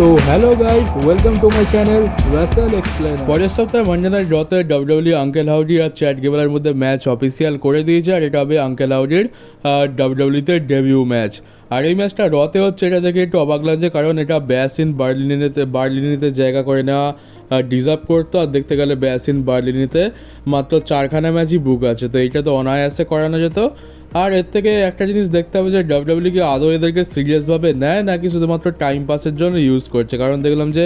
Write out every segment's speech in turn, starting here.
তো hello guys, welcome to my channel Russell explain. পরের সপ্তাহে মানডে নাইট রতে ডাব্লিউডাব্লিউ আঙ্কেল হাউডি আর চ্যাট গেবলার মধ্যে ম্যাচ অফিসিয়াল করে দিয়েছে, আর এটা হবে আঙ্কেল হাউডির ডাব্লিউডাব্লিউতে ডেবিউ ম্যাচ। আর এই ম্যাচটা রতে হচ্ছে, এটা দেখে একটু অবাক লাগছে, কারণ এটা ব্যাস ইন বার্লিনিতে জায়গা করে নেওয়া ডিজার্ভ করতো। আর দেখতে গেলে ব্যাস ইন বার্লিনিতে মাত্র 4খানা ম্যাচই বুক আছে, তো এইটা তো অনায়াসে করানো যেত। আর এর থেকে একটা জিনিস দেখতে হবে যে ডাব্লিউডাব্লিউ কি আদৌ এদেরকে সিরিয়াসভাবে নেয় নাকি শুধুমাত্র টাইম পাসের জন্য ইউজ করছে। কারণ দেখলাম যে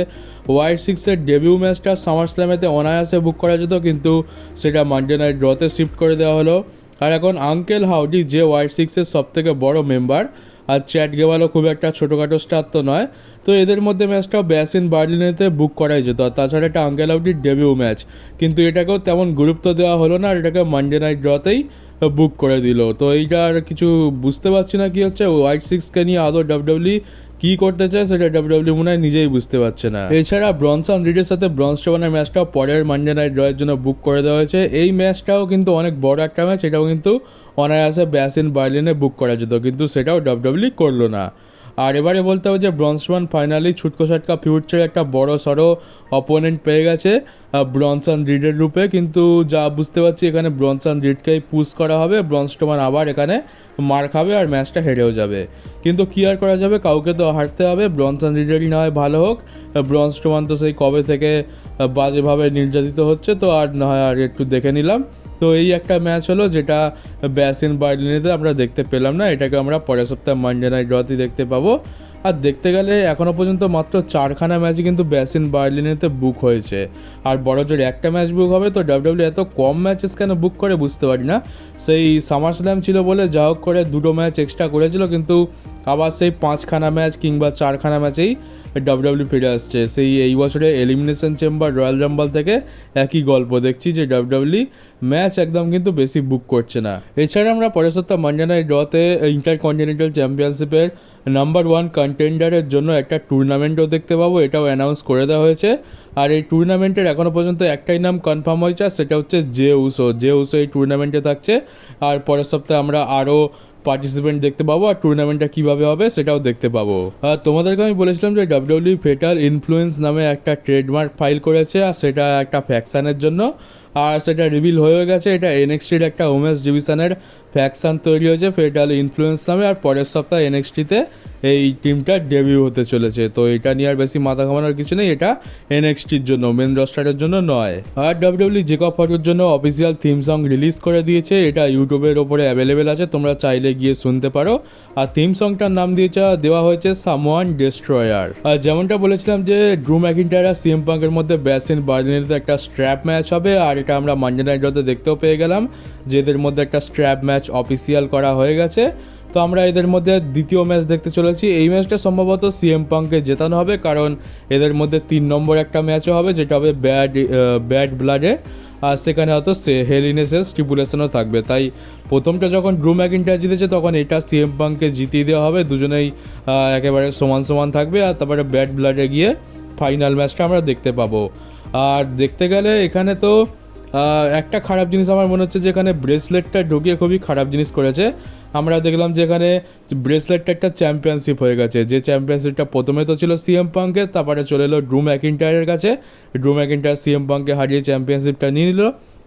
ওয়াইড সিক্সের ডেবিউ ম্যাচটা সামার স্ল্যামেতে অনায়াসে বুক করা যেত, কিন্তু সেটা মানডে নাইট ড্রতে শিফট করে দেওয়া হলো। আর এখন আঙ্কেল হাউডি যে ওয়াইড সিক্সের সবথেকে বড় মেম্বার, আর চ্যাট গেওয়ালও খুব একটা ছোটোখাটো স্টার তো নয়, তো এদের মধ্যে ম্যাচটাও ব্যাস ইন বার্লিনেতে বুক করাই যেত। আর তাছাড়া একটা আঙ্কেল হাউডির ডেবিউ ম্যাচ, কিন্তু এটাকেও তেমন গুরুত্ব দেওয়া হলো না, আর এটাকে মানডে নাইট ড্রতেই বুক করে দিল। তো এইটা আর কিছু বুঝতে পারছি না কি হচ্ছে। ওয়াইড সিক্সকে নিয়ে আদৌ ডাব্লিউডাব্লিউ কী করতে চায় সেটা ডাব্লিউডাব্লিউ মনে হয় নিজেই বুঝতে পারছে না। এছাড়া ব্রনসন রিডের সাথে ব্রন স্ট্রোম্যানের ম্যাচটাও পরের মানডে নাইট ড্রয়ের জন্য বুক করে দেওয়া হয়েছে। এই ম্যাচটাও কিন্তু অনেক বড় একটা ম্যাচ, এটাও কিন্তু অনায়াসে ব্যাস ইন বার্লিনে বুক করা যেত, কিন্তু সেটাও ডাব্লিউডাব্লিউ করলো না। আর এবারে বলতে হবে যে ব্রন স্ট্রোম্যান ফাইনালি ছুটকো ছাটকা ফিউচারে একটা বড় সড়ো অপোনেন্ট পেয়ে গেছে ব্রনসন রিডের রূপে, কিন্তু যা বুঝতে পারছি এখানে ব্রনসন রিডকেই পুশ করা হবে, ব্রন স্ট্রোম্যান আবার এখানে মার খাবে আর ম্যাচটা হেরেও যাবে। কিন্তু কী আর করা যাবে, কাউকে তো হারতে হবে। ব্রনসন রিডেরই না হয় ভালো হোক, ব্রন স্ট্রোম্যান তো সেই কবে থেকে বাজেভাবে নির্যাতিত হচ্ছে, তো আর না হয় আর একটু দেখে নিলাম। তো এই একটা ম্যাচ হলো যেটা ব্যাস ইন বার্লিনেতে আমরা দেখতে পেলাম না, এটাকে আমরা পরের সপ্তাহে মানডে নাইট ড্রতেই দেখতে পাবো। আর দেখতে গেলে এখনও পর্যন্ত মাত্র 4খানা ম্যাচই কিন্তু ব্যাস ইন বার্লিনেতে বুক হয়েছে, আর বড় জোর একটা ম্যাচ বুক হবে। তো ডাব্লিউডাব্লিউ এত কম ম্যাচেস কেন বুক করে বুঝতে পারি না। সেই সামার স্ল্যাম ছিল বলে যা হোক করে 2টো ম্যাচ এক্সট্রা করেছিল, কিন্তু আবার সেই 5খানা ম্যাচ কিংবা 4খানা ম্যাচেই ডাব্লিউডাব্লিউ ফিরে আসছে। সেই এই বছরে এলিমিনেশন চেম্বার রয়্যাল রাম্বল থেকে একই গল্প দেখছি যে ডাব্লিউডাব্লিউ ম্যাচ একদম কিন্তু বেশি বুক করছে না। এছাড়া আমরা পরের সপ্তাহ মানডে নাইট ড্রতে ইন্টারকন্টিনেন্টাল চ্যাম্পিয়নশিপের নাম্বার 1 কন্টেন্ডারের জন্য একটা টুর্নামেন্টও দেখতে পাবো, এটাও অ্যানাউন্স করে দেওয়া হয়েছে। আর এই টুর্নামেন্টের এখনও পর্যন্ত একটাই নাম কনফার্ম হয়েছে, আর সেটা হচ্ছে জে উসো এই টুর্নামেন্টে থাকছে। আর পরের সপ্তাহে আমরা আরও পার্টিসিপেন্ট দেখতে পাবো, আর টুর্নামেন্টটা কীভাবে হবে সেটাও দেখতে পাবো। আর তোমাদেরকে আমি বলেছিলাম যে ডাব্লিউডাব্লিউ ফেটাল ইনফ্লুয়েন্স নামে একটা ট্রেডমার্ক ফাইল করেছে, আর সেটা একটা ফ্যাকশানের জন্য, আর সেটা রিভিল হয়ে গেছে। এটা এনএক্সটির একটা ওমেন্স ডিভিশনের ফ্যাকশান তৈরি হয়েছে ফেটাল ইনফ্লুয়েন্স নামে, আর পরের সপ্তাহে এনএক্সটিতে এই টিমটা ডেবিউ হতে চলেছে। তো এটা নিয়ে আর বেশি মাথা ঘামানোর কিছু নেই, এটা এনএক্সটির জন্য, মেন রস্টারের জন্য নয়। আর ডাব্লিউডাব্লিউ জেকব ফটোর জন্য অফিসিয়াল থিম সং রিলিজ করে দিয়েছে, এটা ইউটিউবের ওপরে অ্যাভেলেবেল আছে, তোমরা চাইলে গিয়ে শুনতে পারো। আর থিম সংটার নাম দেওয়া হয়েছে সামওয়ান ডেস্ট্রয়ার। আর যেমনটা বলেছিলাম যে ড্রু ম্যাকিন্টায়ার আর সিএম পাঙ্কের মধ্যে ব্যাস ইন বার্লিনেতে একটা স্ট্র্যাপ ম্যাচ হবে, আর এটা আমরা মানডে নাইট ড্রতে দেখতেও পেয়ে গেলাম যে এদের মধ্যে একটা স্ট্র্যাপ ম্যাচ অফিসিয়াল করা হয়ে গেছে। তো আমরা এদের মধ্যে দ্বিতীয় ম্যাচ দেখতে চলেছি। এই ম্যাচটা সম্ভবত সিএম পাঙ্ককে জেতানো হবে, কারণ এদের মধ্যে 3 নম্বর একটা ম্যাচও হবে যেটা হবে ব্যাড ব্লাডে, আর সেখানে হয়তো হেল ইন এ সেল স্টিপুলেশনও থাকবে। তাই প্রথমটা যখন ড্রু ম্যাকিন্টায়ার জিতেছে তখন এটা সিএম পাঙ্ককে জিতিয়ে দেওয়া হবে, দুজনেই একেবারে সমান সমান থাকবে। আর তারপরে ব্যাড ব্লাডে গিয়ে ফাইনাল ম্যাচটা আমরা দেখতে পাবো। আর দেখতে গেলে এখানে তো একটা খারাপ জিনিস আমার মনে হচ্ছে যে এখানে ব্রেসলেটটা ঢুকিয়ে খুবই খারাপ জিনিস করেছে। আমরা দেখলাম যে এখানে ব্রেসলেটটা একটা চ্যাম্পিয়নশিপ হয়ে গেছে, যে চ্যাম্পিয়নশিপটা প্রথমে তো ছিল সিএম পাঙ্কের, তারপরে চলে এলো ড্রু ম্যাকিন্টায়ারের কাছে। ড্রু ম্যাকিন্টায়ার সিএম পাঙ্ককে হারিয়ে চ্যাম্পিয়নশিপটা নিয়ে নিল।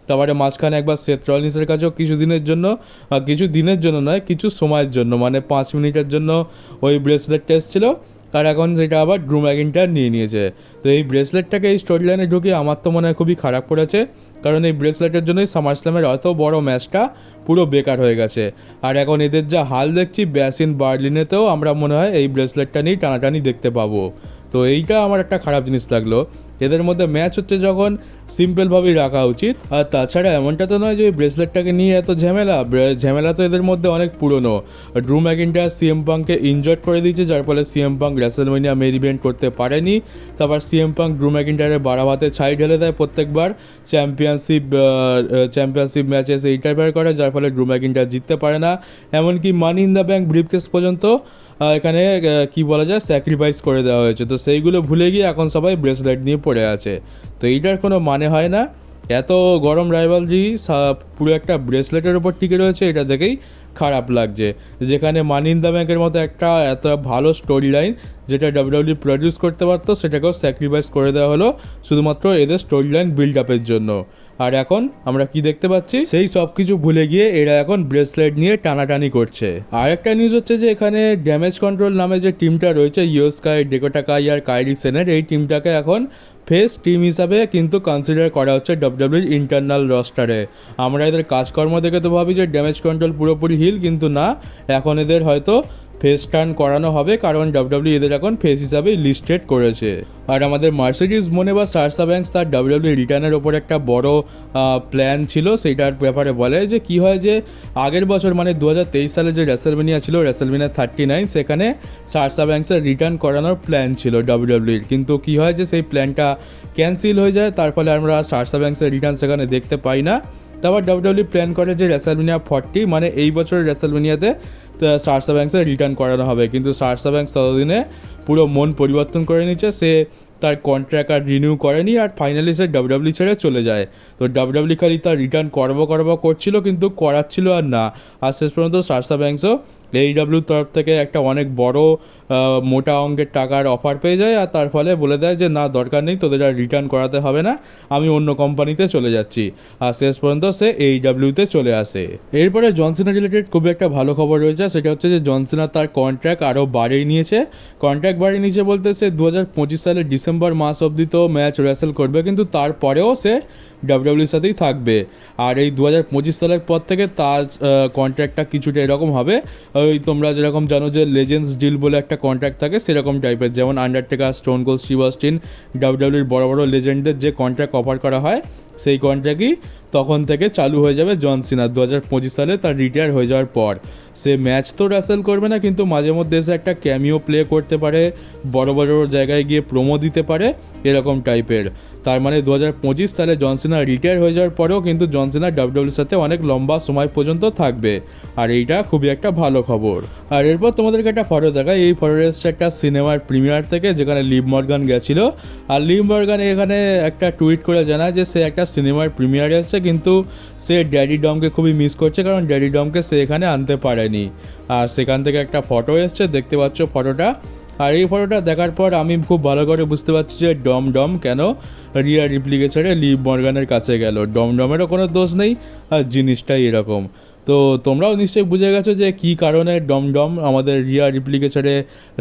তারপরে মাঝখানে একবার সেথ রলিন্সের কাছেও কিছু দিনের জন্য নয়, কিছু সময়ের জন্য, মানে 5 মিনিটের জন্য ওই ব্রেসলেটটা এসেছিলো, আর এখন সেটা আবার ড্রু ম্যাকিন্টায়ার নিয়ে নিয়েছে। তো এই ব্রেসলেটটাকে এই স্টোরি লাইনে ঢুকিয়ে আমার তো মনে হয় খুবই খারাপ করেছে, কারণ এই ব্রেসলেটের জন্যই সামার স্ল্যামের অত বড় ম্যাচটা পুরো বেকার হয়ে গেছে। আর এখন এদের যা হাল দেখছি ব্যাস ইন বার্লিনেতেও আমরা মনে হয় এই ব্রেসলেটটা নিয়ে টানাটানি দেখতে পাবো। তো এইটা আমার একটা খারাপ জিনিস লাগলো। এদের মধ্যে ম্যাচ হচ্ছে যখন সিম্পলভাবেই রাখা উচিত। আর তাছাড়া এমনটা তো নয় যে ওই ব্রেসলেটটাকে নিয়ে এত ঝামেলা তো এদের মধ্যে অনেক পুরনো। ড্রু ম্যাকিন্টায়ার সিএম পাঙ্ককে ইনজয়েড করে দিয়েছে, যার ফলে CM punk WrestleMania main event করতে পারেনি। তারপর সিএম পাঙ্ক ড্রু ম্যাকিন্টায়ারের বাড়াভাতে ছাই ঢেলে দেয় প্রত্যেকবার চ্যাম্পিয়নশিপ ম্যাচে সে ইন্টারফেয়ার করে, যার ফলে ড্রু ম্যাকিন্টায়ার জিততে পারে না। এমনকি মানি ইন দ্য ব্যাঙ্ক ব্রিফকেস পর্যন্ত এখানে কি বলা যায় স্যাক্রিফাইস করে দেওয়া হয়েছে। তো সেইগুলো ভুলে গিয়ে এখন সবাই ব্রেসলেট নিয়ে পড়ে আছে, তো এইটার কোনো মানে হয় না। এত গরম রাইভালরি পুরো একটা ব্রেসলেটের ওপর টিকে রয়েছে, এটা দেখেই খারাপ লাগছে, যেখানে মানি ইন দ্য ব্যাংকের মতো একটা এত ভালো স্টোরি লাইন যেটা ডাব্লিউডাব্লিউ প্রডিউস করতে পারতো সেটাকেও স্যাক্রিফাইস করে দেওয়া হলো শুধুমাত্র এদের স্টোরি লাইন বিল্ড আপের জন্য। আর এখন আমরা কি দেখতে পাচ্ছি, সেই সব কিছু ভুলে গিয়ে এরা এখন ব্রেসলেট নিয়ে টানাটানি করছে। আর একটা নিউজ হচ্ছে যে এখানে ড্যামেজ কন্ট্রোল নামে যে টিমটা রয়েছে, ইয়ো স্কাই, ডেকোটা কাই আর কাইরি সেনের, এই টিমটাকে এখন ফেস টিম হিসাবে কিন্তু কনসিডার করা হচ্ছে ডাব্লিউডাব্লিউর ইন্টারনাল রস্টারে। আমরা এদের কাজকর্ম দেখে তো ভাবি যে ড্যামেজ কন্ট্রোল পুরোপুরি হিল, কিন্তু না, এখন এদের হয়তো ফেস টার্ন করানো হবে, কারণ ডাব্লিউডাব্লিউ এদের এখন ফেস হিসাবে লিস্টেড করেছে। আর আমাদের মার্সিডিজ মনে বা সারসা ব্যাংকস তার ডাব্লিউডাব্লিউ রিটার্নের ওপর একটা বড় প্ল্যান ছিল, সেইটার ব্যাপারে বলে যে কি হয় যে আগের বছর মানে 2023 সালে যে রেসেলমেনিয়া ছিল, রেসেলমেনিয়া 39, সেখানে সারসা ব্যাংকসের রিটার্ন করানোর প্ল্যান ছিল ডাব্লিউডাব্লিউর, কিন্তু কি হয় যে সেই প্ল্যানটা ক্যান্সেল হয়ে যায়, তার ফলে আমরা সারসা ব্যাংকসের রিটার্ন সেখানে দেখতে পাই না। তারপর ডাব্লিউডাব্লিউ প্ল্যান করে যে রেসেলমেনিয়া 40 মানে এই বছরের রেসেলমেনিয়াতে সারসা ব্যাংকসের রিটার্ন করানো হবে, কিন্তু সারসা ব্যাংকস ততদিনে পুরো মন পরিবর্তন করে নিচ্ছে, সে তার কন্ট্রাক্ট আর রিনিউ করেনি, আর ফাইনালি সে ডাব্লিউডাব্লিউ ছেড়ে চলে যায়। তো ডাব্লিউডাব্লিউ খালি তার রিটার্ন করবো করছিল, কিন্তু করাচ্ছিল আর না, আর শেষ পর্যন্ত সারসা ব্যাংকসও AEWর তরফ থেকে একটা অনেক বড় মোটা অঙ্কের টাকার অফার পেয়ে যায়, আর তার ফলে বলে দেয় যে না, দরকার নেই, তোদের আর রিটার্ন করাতে হবে না, আমি অন্য কোম্পানিতে চলে যাচ্ছি, আর শেষ পর্যন্ত সে AEWতে চলে আসে। এরপরে জন সিনা রিলেটেড খুবই একটা ভালো খবর রয়েছে, সেটা হচ্ছে যে জন সিনা তার কন্ট্রাক্ট আরও বাড়িয়ে নিয়েছে। কন্ট্রাক্ট বাড়িয়ে নিয়েছে বলতে সে 2025 সালের ডিসেম্বর মাস অবধি তো ম্যাচ রেসেল করবে, কিন্তু তারপরেও সে ডাব্লিউডাব্লিউর সাথেই থাকবে। আর এই 2025 সালের পর থেকে তার কন্ট্রাক্টটা কিছুটা এরকম হবে, ওই তোমরা যেরকম জানো যে লেজেন্ডস ডিল বলে একটা কন্ট্রাক্ট থাকে সেরকম টাইপের, যেমন Undertaker, Stone Cold Steve Austin, ডাব্লিউডাব্লিউর বড় বড় লেজেন্ডদের যে কন্ট্রাক্ট অফার করা হয়, সেই কন্ট্রাক্টই তখন থেকে চালু হয়ে যাবে জন সিনা 2025 সালে তার রিটায়ার হয়ে যাওয়ার পর। সে ম্যাচ তো রেসেল করবে না, কিন্তু মাঝে মধ্যে এসে একটা ক্যামিও প্লে করতে পারে, বড় বড় জায়গায় গিয়ে প্রোমো দিতে পারে, এরকম টাইপের। তার মানে 2025 সালে জন সিনা রিটায়ার হয়ে যাওয়ার পরেও কিন্তু জন সিনা ডাব্লিউডাব্লিউর সাথে অনেক লম্বা সময় পর্যন্ত থাকবে, আর এইটা খুবই একটা ভালো খবর। আর এরপর তোমাদেরকে একটা ফটো দেখায়, এই ফটো এসছে একটা সিনেমার প্রিমিয়ার থেকে, যেখানে লিভ মর্গান গেছিলো, আর লিভ মর্গান এখানে একটা টুইট করে জানায় যে সে একটা সিনেমার প্রিমিয়ারে এসছে, কিন্তু সে ড্যাডি ডমকে খুবই মিস করছে, কারণ ড্যাডি ডমকে সে এখানে আনতে পারেনি। আর সেখান থেকে একটা ফটো এসছে, দেখতে পাচ্ছ ফটোটা। আর এই ফটোটা দেখার পর আমি খুব ভালো করে বুঝতে পারছি যে ডম কেন রিয়া রিপ্লিকে ছেড়ে লিভ মর্গানের কাছে গেল। ডমেরও কোনো দোষ নেই, আর জিনিসটাই এরকম। তো তোমরাও নিশ্চয়ই বুঝে গেছো যে কী কারণে ডম আমাদের রিয়া রিপ্লিকে ছেড়ে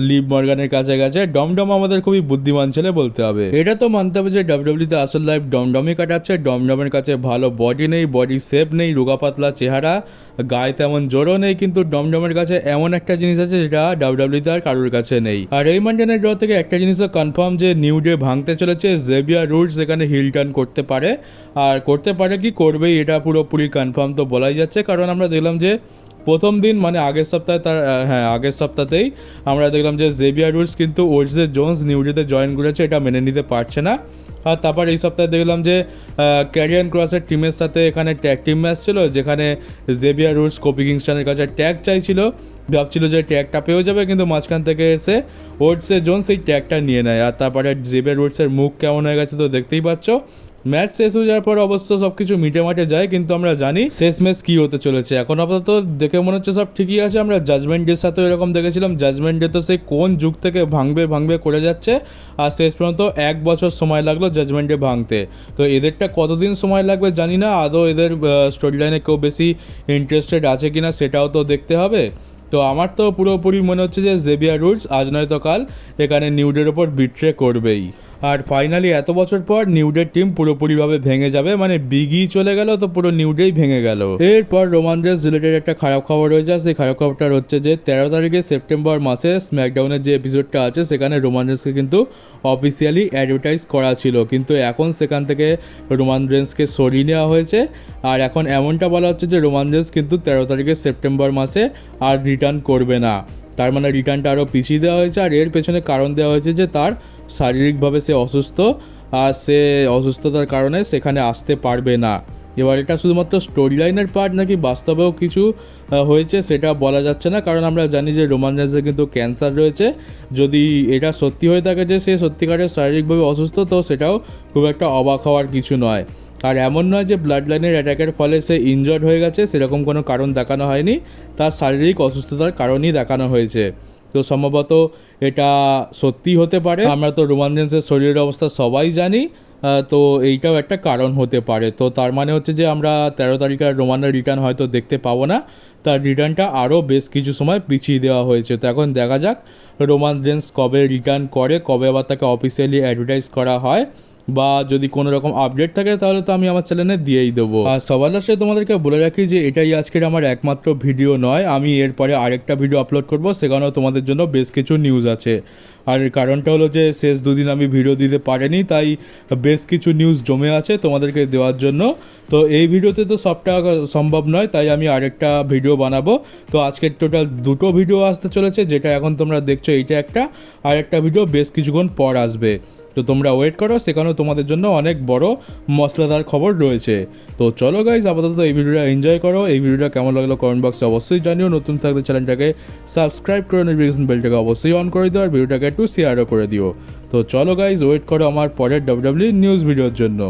লিভ মর্গানের কাছে গেছে। ডম আমাদের খুবই বুদ্ধিমান ছেলে বলতে হবে, এটা তো মানতে হবে যে ডাব্লিউডাব্লিউতে আসল লাইফ ডমই কাটাচ্ছে। ডমের কাছে ভালো বডি নেই, বডি শেপ নেই, রোগা পাতলা চেহারা, গায়ে তেমন জোরও নেই, কিন্তু ডমের কাছে এমন একটা জিনিস আছে যেটা ডাব্লিউডাব্লিউতে আর কারোর কাছে নেই। আর এই মানডে নাইট র থেকে একটা জিনিসও কনফার্ম যে নিউ ডে ভাঙতে চলেছে, জেভিয়ার রুডস এখানে হিল টার্ন করতে পারে, আর করতে পারে কি করবেই, এটা পুরোপুরি কনফার্ম তো বলাই যাচ্ছে, কারণ আমরা দেখলাম যে প্রথম দিন মানে আগের সপ্তাহে আগের সপ্তাহতেই আমরা দেখলাম যে জেভিয়ার রুডস কিন্তু ওজে জোন্স নিউ ডেতে জয়েন করেছে, এটা মেনে নিতে পারছে না। আর তারপর এই সপ্তাহে দেখলাম যে ক্যারিয়ান ক্রসের টিমের সাথে এখানে ট্যাগ টিম ম্যাচ ছিল, যেখানে জেভিয়ার রুডস কোপি কিংস্টনের কাছে ট্যাগ চাইছিল, ভাবছিল যে ট্যাগটা পেয়েও যাবে, কিন্তু মাঝখান থেকে এসে ওটসে জোন সেই ট্যাগটা নিয়ে নেয়। আর তারপরে জেভিয়ার রুডসের মুখ কেমন হয়ে গেছে তো দেখতেই পাচ্ছ। ম্যাচ শেষ হয়ে যাওয়ার পর অবশ্য সব কিছু মিটে মাটে যায়, কিন্তু আমরা জানি শেষ ম্যাচ কী হতে চলেছে। এখন আপাতত দেখে মনে হচ্ছে সব ঠিকই আছে। আমরা জাজমেন্ট ডের সাথেও এরকম দেখেছিলাম, জাজমেন্ট ডে তো সেই কোন যুগ থেকে ভাঙবে করে যাচ্ছে, আর শেষ পর্যন্ত 1 বছর সময় লাগলো জাজমেন্ট ডে ভাঙতে। তো এদেরটা কতদিন সময় লাগবে জানি না, আদৌ এদের স্টোরি লাইনে কেউ বেশি ইন্টারেস্টেড আছে কিনা সেটাও তো দেখতে হবে। তো আমার তো পুরোপুরি মনে হচ্ছে যে জেভিয়ার রুডস আজ নয়তো কাল এখানে নিউ ডের ওপর বিট্রে করবেই। আর ফাইনালি এত বছর পর নিউ ডের টিম পুরোপুরিভাবে ভেঙে যাবে, মানে বিগি চলে গেল তো পুরো নিউ ডেই ভেঙে গেল। এরপর রোমান রেন্স রিলেটেড একটা খারাপ খবর রয়েছে, সেই খারাপ খবরটা হচ্ছে যে 13 তারিখে সেপ্টেম্বর মাসে স্ম্যাকডাউনের যে এপিসোডটা আছে সেখানে রোমান রেন্সকে কিন্তু অফিসিয়ালি অ্যাডভার্টাইজ করা ছিল, কিন্তু এখন সেখান থেকে রোমান রেন্সকে সরিয়ে নেওয়া হয়েছে। আর এখন এমনটা বলা হচ্ছে যে রোমান রেন্স কিন্তু 13 তারিখে সেপ্টেম্বর মাসে আর রিটার্ন করবে না, তার মানে রিটার্নটা আরও পিছিয়ে দেওয়া হয়েছে। আর এর পেছনে কারণ দেওয়া হয়েছে যে তার শারীরিকভাবে সে অসুস্থ, আর সে অসুস্থতার কারণে সেখানে আসতে পারবে না। এবার এটা শুধুমাত্র স্টোরি লাইনের পার্ট নাকি বাস্তবেও কিছু হয়েছে সেটা বলা যাচ্ছে না, কারণ আমরা জানি যে রোমান রেন্সের কিন্তু ক্যান্সার রয়েছে। যদি এটা সত্যি হয়ে থাকে যে সে সত্যিকারের শারীরিকভাবে অসুস্থ, তো সেটাও খুব একটা অবাক হওয়ার কিছু নয়। আর এমন নয় যে ব্লাড লাইনের অ্যাটাকের ফলে সে ইনজয়ার্ড হয়ে গেছে, সেরকম কোনো কারণ দেখানো হয়নি, তার শারীরিক অসুস্থতার কারণই দেখানো হয়েছে। তো সম্ভবত এটা সত্যি হতে পারে। আমরা তো রোমান রেন্সের শরীরের অবস্থা সবাই জানি, তো এইটাও একটা কারণ হতে পারে। তো তার মানে হচ্ছে যে আমরা 13 তারিখে রোমানের রিটার্ন হয়তো দেখতে পাবো না, তার রিটার্নটা আরও বেশ কিছু সময় পিছিয়ে দেওয়া হয়েছে। তো এখন দেখা যাক রোমান রেন্স কবে রিটার্ন করে, কবে আবার তাকে অফিসিয়ালি অ্যাডভার্টাইজ করা হয়, বা যদি কোনো রকম আপডেট থাকে তাহলে তো আমি আমার চ্যানেলে দিয়েই দেবো। আর সবার লাস্টে তোমাদেরকে বলে রাখি যে এটাই আজকের আমার একমাত্র ভিডিও নয়, আমি এরপরে আরেকটা ভিডিও আপলোড করব, সেখানেও তোমাদের জন্য বেশ কিছু নিউজ আছে। আর কারণটা হলো যে শেষ দুদিন আমি ভিডিও দিতে পারিনি, তাই বেশ কিছু নিউজ জমে আছে তোমাদেরকে দেওয়ার জন্য। তো এই ভিডিওতে তো সবটা সম্ভব নয়, তাই আমি আরেকটা ভিডিও বানাবো। তো আজকের টোটাল দুটো ভিডিও আসতে চলেছে, যেটা এখন তোমরা দেখছো এইটা একটা, আর একটা ভিডিও বেশ কিছুক্ষণ পর আসবে। তো তোমরা ওয়েট করো, সেখানেও তোমাদের জন্য অনেক বড় মশলাদার খবর রয়েছে। তো চলো গাইজ, আপাতত এই ভিডিওটা এনজয় করো। এই ভিডিওটা কেমন লাগলো কমেন্ট বক্সে অবশ্যই জানিও। নতুন থাকলে চ্যানেলটাকে সাবস্ক্রাইব করে নোটিফিকেশন বেলটাকে অবশ্যই অন করে দিও, আর ভিডিওটাকে একটু শেয়ারও করে দিও। তো চলো গাইজ, ওয়েট করো আমার পরের WWE নিউজ ভিডিওর জন্য।